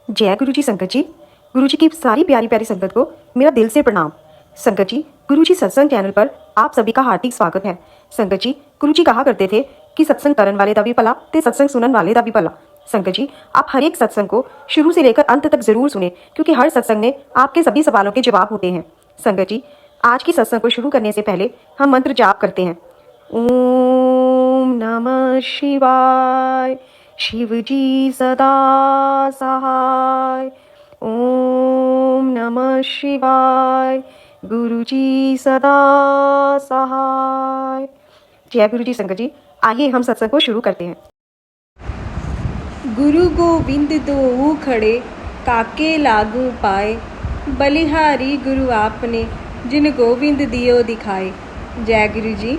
जय गुरु जी संगत जी। गुरु जी की सारी प्यारी प्यारी संगत को मेरा दिल से प्रणाम। संगत जी, गुरु जी सत्संग चैनल पर आप सभी का हार्दिक स्वागत है। संगत जी, गुरु जी कहा करते थे कि सत्संग करन वाले दा भी भला ते सत्संग सुनन वाले दा भी भला। संगत जी, आप हर एक सत्संग को शुरू से लेकर अंत तक जरूर सुने, क्योंकि हर सत्संग में आपके सभी सवालों के जवाब होते हैं। संगत जी, आज की सत्संग को शुरू करने से पहले हम मंत्र जाप करते हैं। ओम नमः शिवाय, शिव जी सदा सहाय। ओम नमः शिवाय, गुरु जी सदा सहाय। जय गुरु जी संगत जी, आइए हम सत्संग को शुरू करते हैं। गुरु गोविंद दोऊ खड़े, काके लागू पाए। बलिहारी गुरु आपने, जिन गोविंद दियो दिखाए। जय गुरु जी।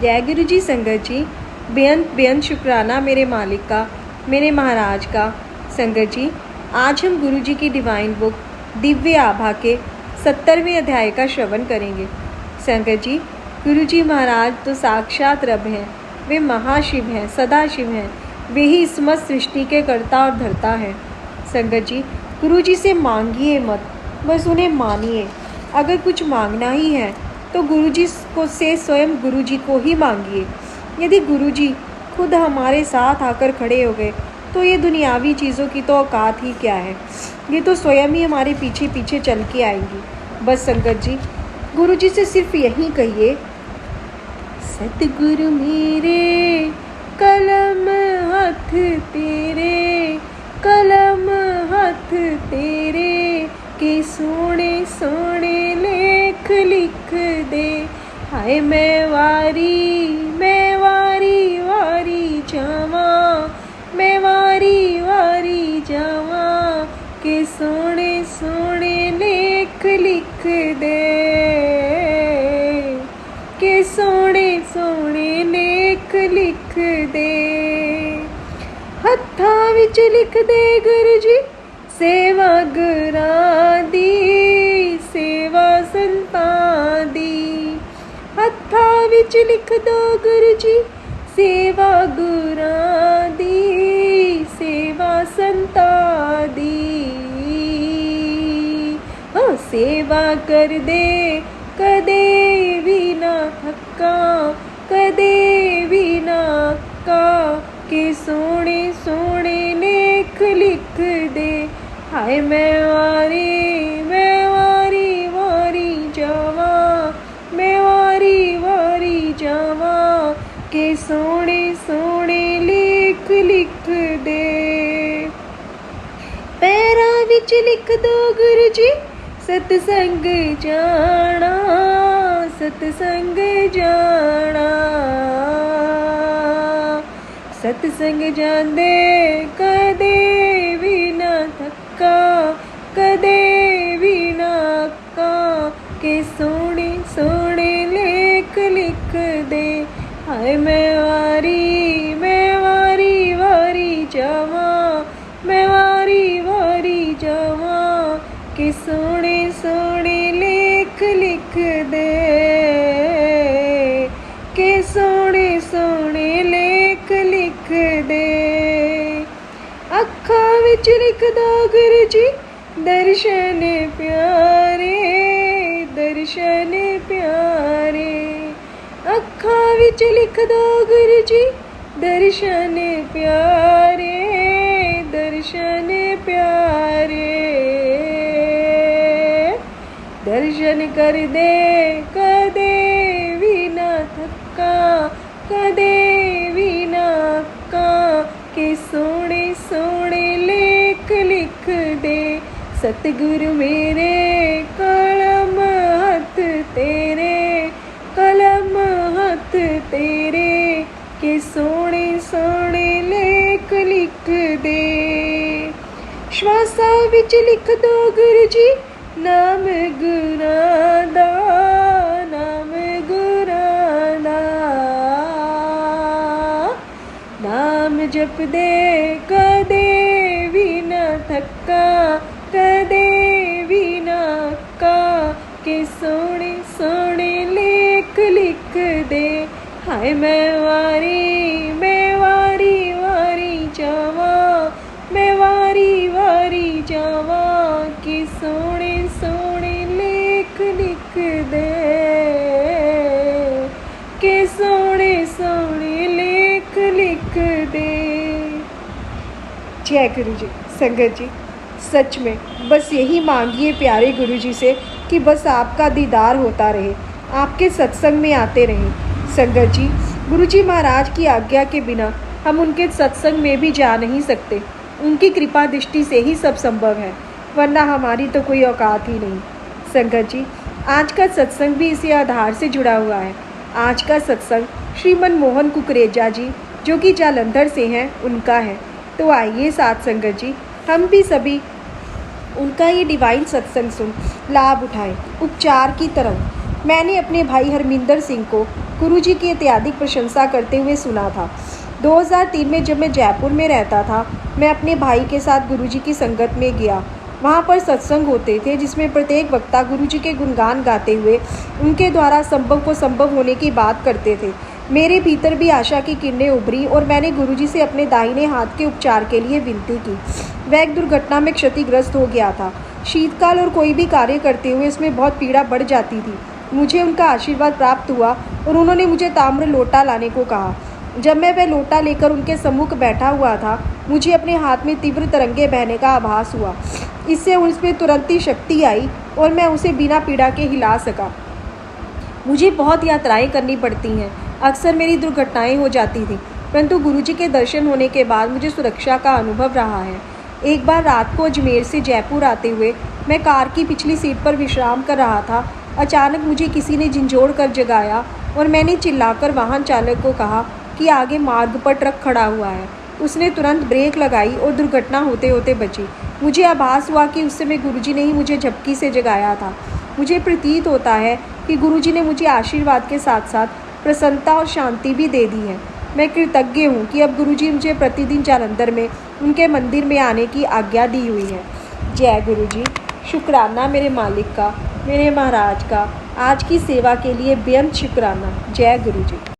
जय गुरु जी संगत जी, बेअंत बेअंत शुक्राना मेरे मालिक का, मेरे महाराज का। संगत जी, आज हम गुरु जी की डिवाइन बुक दिव्य आभा के 70वें अध्याय का श्रवण करेंगे। संगत जी, गुरु जी महाराज तो साक्षात रब हैं, वे महाशिव हैं, सदाशिव हैं, वे ही समस्त सृष्टि के कर्ता और धर्ता हैं। संगत जी, गुरु जी से मांगिए मत, बस उन्हें मानिए। अगर कुछ मांगना ही है तो गुरु जी को से स्वयं गुरु जी को ही मांगिए। यदि गुरु जी खुद हमारे साथ आकर खड़े हो गए तो ये दुनियावी चीज़ों की तो औकात ही क्या है, ये तो स्वयं ही हमारे पीछे पीछे चल के आएंगी। बस संगत जी, गुरु जी से सिर्फ यही कहिए, सतगुरु मेरे कलम हाथ तेरे, कलम हाथ तेरे, के सोने सोने लेख लिख दे। हाय मैं वारी वारी जावा, मैं वारी वारी जावा, के सोने सोने लेख लिख दे, के सोने सोने लेख लिख दे। हत्था विच लिख दे गुरु जी, सेवा गुरां दी, सेवा संतां दी। हत्था विच लिख दो गुरु जी, सेवा गुरां दी, सेवा संतां दी। सेवा कर दे कदे भी ना थका, कदे भी ना अक्का, के सोने सोने लेख लिख दे। हाय मैं वारी वारी जावा, मैं वारी जावा, के सोने सोने लेख लिख दे। पैरां विच लिख दो गुरु जी, सतसंग जाना, सतसंग जाना। सतसंग जांदे कदे भी ना थका, कदे भी ना अक्का, के सोने सोने लेख लिख दे। हाय मैं वारी वारी जावा, मैं वारी जावा, के सोने सोने लेख लिख दे, के सोने सोने लेख लिख दे। अखा विच लिख दो गुरु जी, दर्शन प्यारे, दर्शन प्यारे। अखा विच लिख दो गुरु जी, दर्शन प्यारे, दर्शन प्यारे। दर्शन कर दे कदे भी ना थका, कदे भी ना अक्का, के सोने सोने लेख लिख दे। सतगुरु मेरे कलम हाथ तेरे, कलम हाथ तेरे, के सोने सोने लेख लिख दे। श्वासा विच लिख दो गुरु जी, नाम गुरां दा, नाम गुरां दा। नाम जप दे कदे भी ना थका, कदे भी ना अक्का, के सोने सोने लेख लिख दे। हाय मैं वारी वारी जावा, मैं वारी वारी जय गुरु जी। संगत जी, सच में बस यही मांगिए प्यारे गुरु जी से कि बस आपका दीदार होता रहे, आपके सत्संग में आते रहें। संगत जी, गुरु जी महाराज की आज्ञा के बिना हम उनके सत्संग में भी जा नहीं सकते। उनकी कृपा दृष्टि से ही सब संभव है, वरना हमारी तो कोई औकात ही नहीं। संगत जी, आज का सत्संग भी इसी आधार से जुड़ा हुआ है। आज का सत्संग श्रीमन मोहन कुकरेजा जी, जो कि जालंधर से हैं, उनका है। तो आइए साथ संगत जी, हम भी सभी उनका ये डिवाइन सत्संग सुन लाभ उठाएं। उपचार की तरफ मैंने अपने भाई हरमिंदर सिंह को गुरु जी की अत्यधिक प्रशंसा करते हुए सुना था। 2003 में जब मैं जयपुर में रहता था, मैं अपने भाई के साथ गुरु जी की संगत में गया। वहाँ पर सत्संग होते थे जिसमें प्रत्येक वक्ता गुरु जी के गुणगान गाते हुए उनके द्वारा संभव को संभव होने की बात करते थे। मेरे भीतर भी आशा की किरणें उभरी और मैंने गुरु जी से अपने दाहिने हाथ के उपचार के लिए विनती की। वह एक दुर्घटना में क्षतिग्रस्त हो गया था। शीतकाल और कोई भी कार्य करते हुए इसमें बहुत पीड़ा बढ़ जाती थी। मुझे उनका आशीर्वाद प्राप्त हुआ और उन्होंने मुझे ताम्र लोटा लाने को कहा। जब मैं वह लोटा लेकर उनके सम्मुख बैठा हुआ था, मुझे अपने हाथ में तीव्र तरंगे बहने का आभास हुआ। इससे उसमें तुरंत ही शक्ति आई और मैं उसे बिना पीड़ा के हिला सका। मुझे बहुत यात्राएं करनी पड़ती हैं, अक्सर मेरी दुर्घटनाएं हो जाती थी, परंतु गुरुजी के दर्शन होने के बाद मुझे सुरक्षा का अनुभव रहा है। एक बार रात को अजमेर से जयपुर आते हुए मैं कार की पिछली सीट पर विश्राम कर रहा था। अचानक मुझे किसी ने झंझोड़ कर जगाया और मैंने चिल्लाकर वाहन चालक को कहा कि आगे मार्ग पर ट्रक खड़ा हुआ है। उसने तुरंत ब्रेक लगाई और दुर्घटना होते होते बची। मुझे आभास हुआ कि उस समय गुरुजी ने ही मुझे झपकी से जगाया था। मुझे प्रतीत होता है कि गुरुजी ने मुझे आशीर्वाद के साथ साथ प्रसन्नता और शांति भी दे दी है। मैं कृतज्ञ हूँ कि अब गुरुजी मुझे प्रतिदिन जालंधर में उनके मंदिर में आने की आज्ञा दी हुई है। जय गुरुजी। शुक्राना मेरे मालिक का, मेरे महाराज का, आज की सेवा के लिए बेअंत शुक्राना। जय गुरुजी।